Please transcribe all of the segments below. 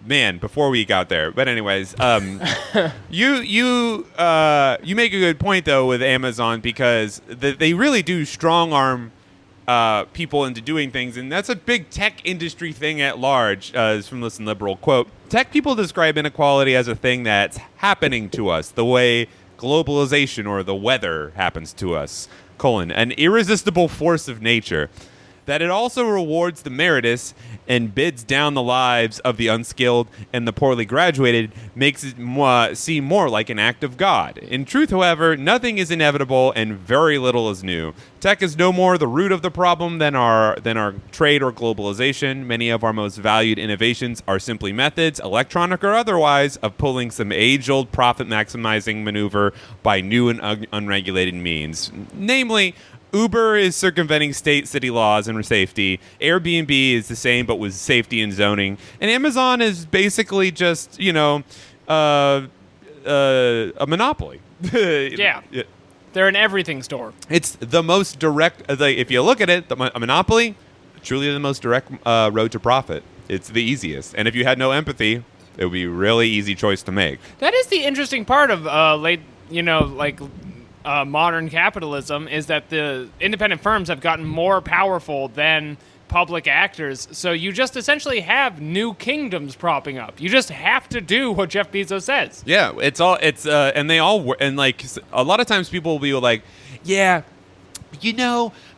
before we got there. But anyways, you make a good point though with Amazon, because they really do strong arm people into doing things, and that's a big tech industry thing at large. Is from Listen Liberal. Quote: tech people describe inequality as a thing that's happening to us, the way globalization or the weather happens to us, an irresistible force of nature. That it also rewards the meritorious and bids down the lives of the unskilled and the poorly graduated makes it seem more like an act of God. In truth, however, nothing is inevitable and very little is new. Tech is no more the root of the problem than our trade or globalization. Many of our most valued innovations are simply methods, electronic or otherwise, of pulling some age-old profit-maximizing maneuver by new and unregulated means. Namely, Uber is circumventing state city laws and safety. Airbnb is the same, but with safety and zoning. And Amazon is basically just, a monopoly. Yeah. They're an everything store. It's the most direct, if you look at it, a monopoly, truly the most direct road to profit. It's the easiest. And if you had no empathy, it would be a really easy choice to make. That is the interesting part of modern capitalism, is that the independent firms have gotten more powerful than public actors. So you just essentially have new kingdoms propping up. You just have to do what Jeff Bezos says. Yeah, and they all, and like a lot of times people will be like, yeah,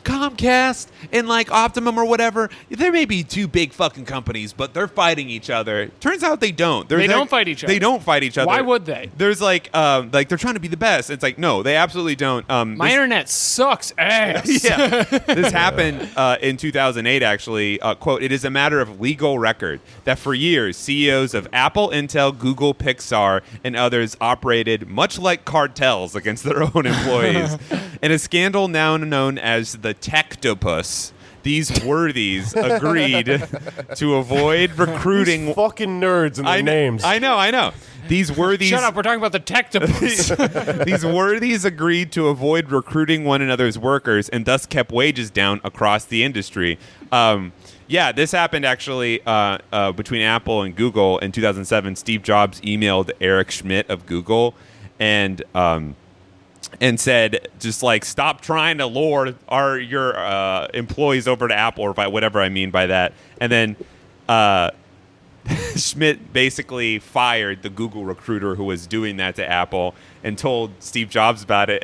Comcast and like Optimum or whatever, there may be two big fucking companies, but they're fighting each other. Turns out they don't. They don't fight each other. They don't fight each other. Why would they? There's like they're trying to be the best. It's like, no, they absolutely don't. My internet sucks ass. Yeah. This happened in 2008, actually. Quote, it is a matter of legal record that for years, CEOs of Apple, Intel, Google, Pixar, and others operated much like cartels against their own employees. In a scandal now known as the Techtopus, these worthies agreed to avoid recruiting... These fucking nerds and their names. I know. These worthies... Shut up, we're talking about the Techtopus. These worthies agreed to avoid recruiting one another's workers and thus kept wages down across the industry. This happened actually between Apple and Google in 2007. Steve Jobs emailed Eric Schmidt of Google and said, just like, stop trying to lure your employees over to Apple, or whatever I mean by that. And then Schmidt basically fired the Google recruiter who was doing that to Apple and told Steve Jobs about it.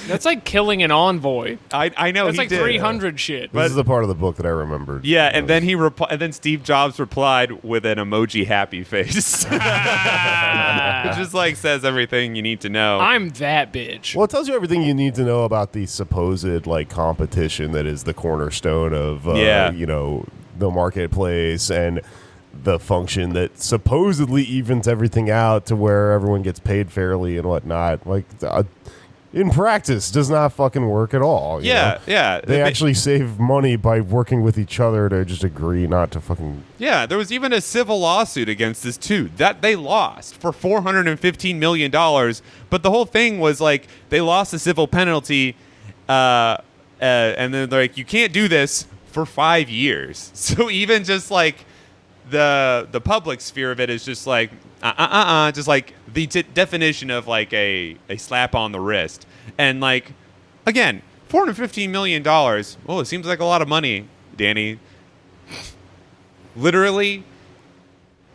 That's like killing an envoy. I know. That's he like did. 300 shit. This is the part of the book that I remembered. Yeah, and then and then Steve Jobs replied with an emoji happy face. It just like says everything you need to know. I'm that bitch. Well, it tells you everything you need to know about the supposed like competition that is the cornerstone of the marketplace and the function that supposedly evens everything out to where everyone gets paid fairly and whatnot. Like, in practice, does not fucking work at all. You know? They actually save money by working with each other to just agree not to fucking... Yeah, there was even a civil lawsuit against this, too, that they lost for $415 million. But the whole thing was, like, they lost a civil penalty, and then they're like, you can't do this for 5 years. So even just, like... The public sphere of it is just like just like the definition of like a slap on the wrist. And like, again, $415 million. Oh, it seems like a lot of money, Danny. Literally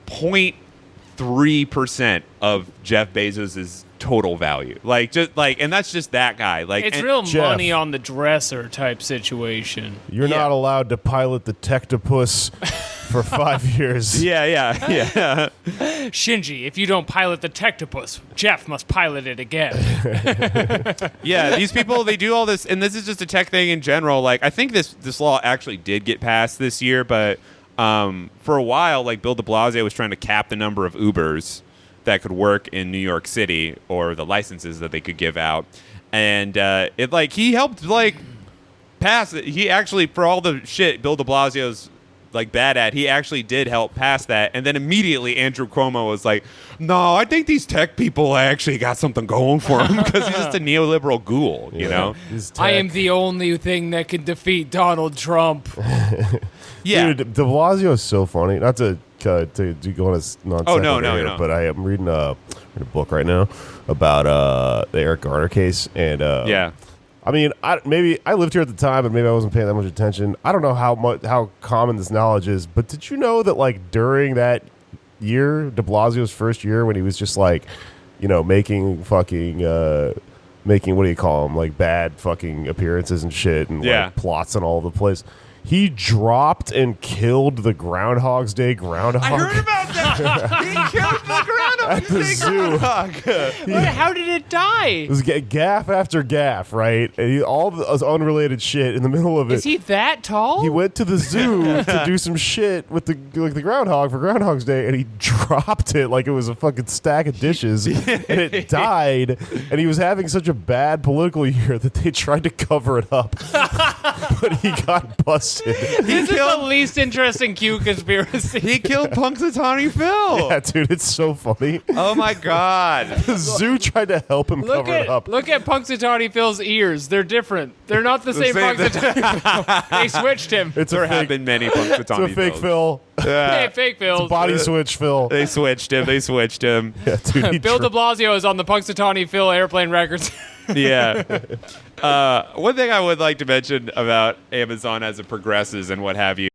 0.3% of Jeff Bezos's total value. Like, just like, and that's just that guy. Like, it's real Jeff, money on the dresser type situation. You're not allowed to pilot the Techtopus for 5 years. Yeah. Shinji, if you don't pilot the Techtopus, Jeff must pilot it again. Yeah, these people, they do all this, and this is just a tech thing in general. Like, I think this law actually did get passed this year, but for a while, like, Bill de Blasio was trying to cap the number of Ubers that could work in New York City, or the licenses that they could give out. And he helped like pass it. He actually, for all the shit Bill de Blasio's like bad at, he actually did help pass that. And then immediately Andrew Cuomo was like, no, I think these tech people actually got something going for him, because he's just a neoliberal ghoul, you know? I am the only thing that can defeat Donald Trump. Yeah. Dude, de Blasio is so funny. Not to to go on a non Oh, no, sequitur here, no. but I am reading a book right now about the Eric Garner case, and Yeah. I mean, maybe I lived here at the time, but maybe I wasn't paying that much attention. I don't know how common this knowledge is, but did you know that like during that year, De Blasio's first year, when he was just like, making fucking making, what do you call them, like bad fucking appearances and shit, and Yeah. like plots and all over the place, he dropped and killed the Groundhog's Day groundhog. I heard about that. He killed the groundhog At the zoo. How did it die? It was gaff after gaff, right? And all the unrelated shit in the middle of it. Is he that tall? He went to the zoo to do some shit with the groundhog for Groundhog's Day, and he dropped it like it was a fucking stack of dishes, and it died. And he was having such a bad political year that they tried to cover it up, but he got busted. This is the least interesting Q conspiracy. He killed Punxsutawney Phil. Yeah, dude, it's so funny. Oh my god. The zoo tried to help him cover it up. Look at Punxsutawney Phil's ears. They're different. They're not the same same- Punxsutawney Phil. They switched him. It's There a have fake, been many it's Punxsutawney a fake Phils. Phil. Hey, fake Phil. Body switch Phil. They switched him. They switched him. Yeah, dude, he Bill de Blasio is on the Punxsutawney Phil airplane records. Yeah. One thing I would like to mention about Amazon as it progresses and what have you